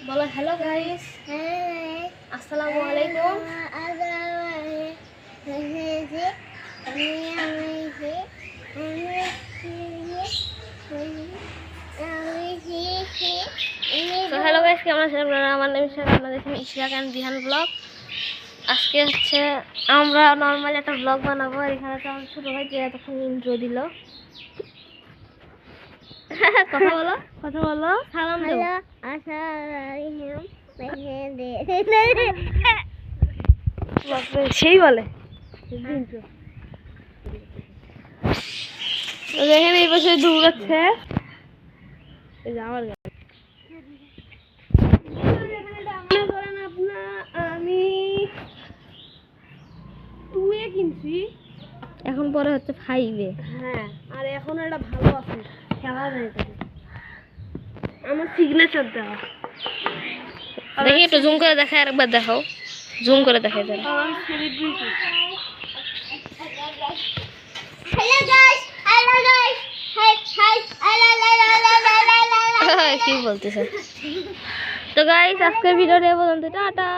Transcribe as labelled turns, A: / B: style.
A: বলো hello guys, আসসালামু আলাইকুম। তো হ্যালো গাইস, কেমন আছেন আপনারা? আমার নাম ইশরাক, আপনারা দেখছেন ইশরাক অ্যান্ড দিহান ব্লগ। আজকে হচ্ছে আমরা নর্মালি একটা ব্লগ বানাবো। আর এখানে তো আমার ছোটো ভাই যে এতক্ষণ ইন্ট্রো দিল। কথা বলো, কথা বলো, সালাম দাও। সেই বলে দেখেন এই পাশে দৌড়াচ্ছে আমার গাড়ি। আমি 2 এ কিনছি, এখন পরে হচ্ছে 5 এ। হ্যাঁ, আর এখন এটা ভালো আছে, খেলা যায় তাকে। আমার সিগনেচার দেওয়া দেখি, একটু জুম করে দেখায়, আরেকবার দেখাও, জুম করে দেখাই দেন। আমি celebrity. Hello guys, hello guys, high high, কি বলতেছে? তো গাইস, আজকের ভিডিওটা এই পর্যন্ত, টাটা।